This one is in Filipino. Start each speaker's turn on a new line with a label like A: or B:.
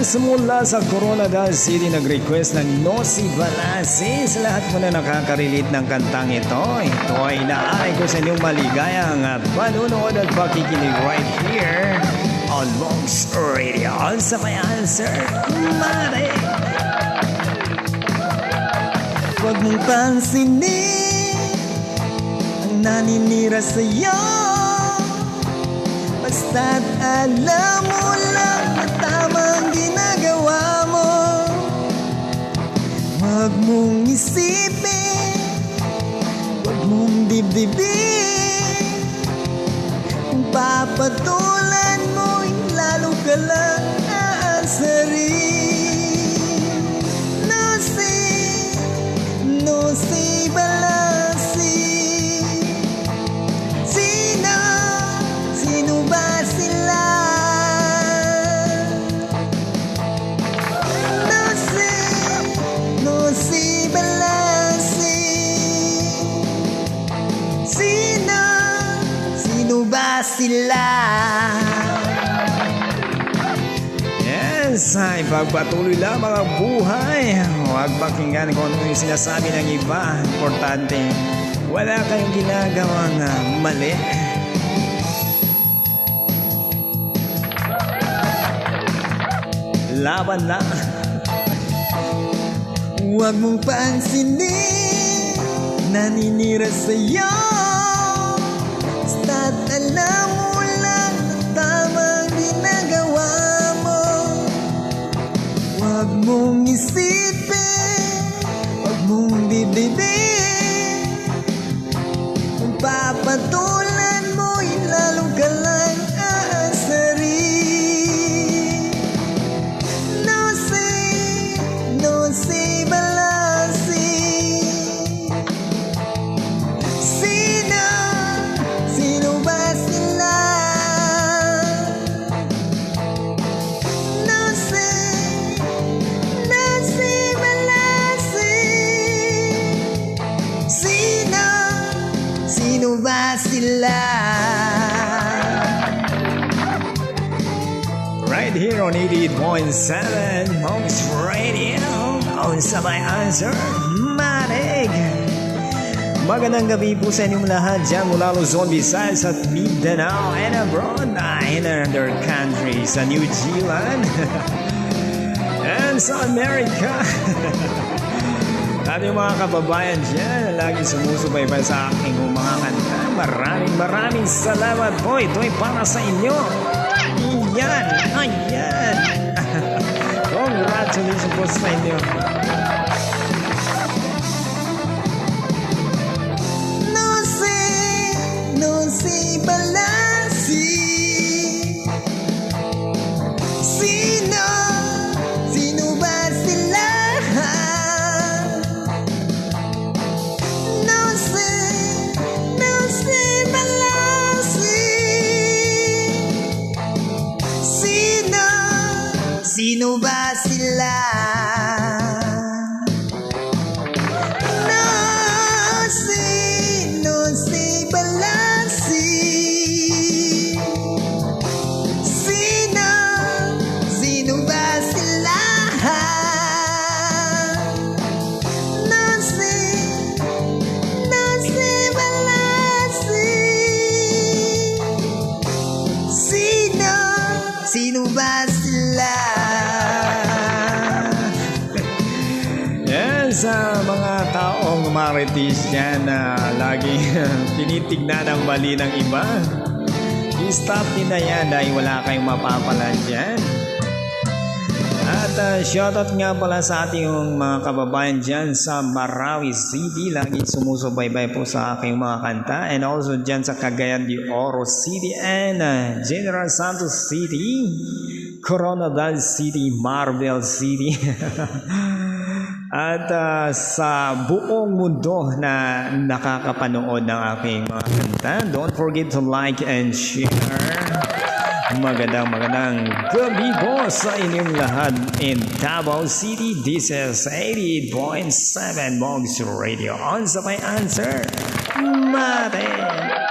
A: Mula sa Coronadal City nag-request ng Nosy Balasi. Sa lahat mo na nakaka-relate ng kantang ito, ito ay inaay ko sa inyong maligayang panunood at pakikinig right here on Vox Radio. Sa may answer, Mare. Huwag mong pansinin ang naninira sa'yo, basta't alam mo lang na tamang ginagawa mo. Huwag mong isipin, huwag mong dibdibin, kung papatulan mo'y lalo ka lang aansarin. Nosy Balasi. Sino ba sila? Nosy Balasi. Sino ba sila? Yes, ay pagpatuloy lang mga buhay. Huwag pakinggan kung ano yung sinasabi ng iba. Importante, wala kayong ginagawang mali. Laban lang. Huwag mong pansinin naninira sa'yo, basta't alam mo lang na tamang ginagawa mo. Huwag mong isipin, huwag mong dibdibin, kung papatulan mo'y lalo ka lang aasarin. Nosy Balasi. Sino ba sila? Nosy Balasi. Sino ba sila? Right here on 88.7 Vox Radio. On sa my answer, Marig. Magandang gabi po sa inyong lahat dyan mula Luzon, Visayas at Mindanao and abroad in other countries, sa New Zealand and sa America. At yung mga kababayan dyan na lagi sumusubaybay sa aking mga kanta, maraming salamat po. Ito'y para sa inyo. Ayan. Congratulations po sa inyo. Nosy Balasi. Sino ba sila? Nosy Balasi. Sino ba sila? Nosy Balasi. Sino ba sila? Nosy Balasi. Sino ba sila? Sa mga taong marites dyan na lagi tinitignan ang mali ng iba, i-stop din na yan dahil wala kayong mapapala dyan. At shoutout nga pala sa ating mga kababayan dyan sa Marawi City, lagi sumusubaybay po sa aking mga kanta, and also dyan sa Cagayan de Oro City and General Santos City, Coronadal City, Marvel City at sa buong mundo na nakakapanood ng aking mga kanta. Don't forget to like and share. Magandang gabi po sa inyong lahat in Davao City. This is 88.7 Vox Radio. On sa may answer, Mare.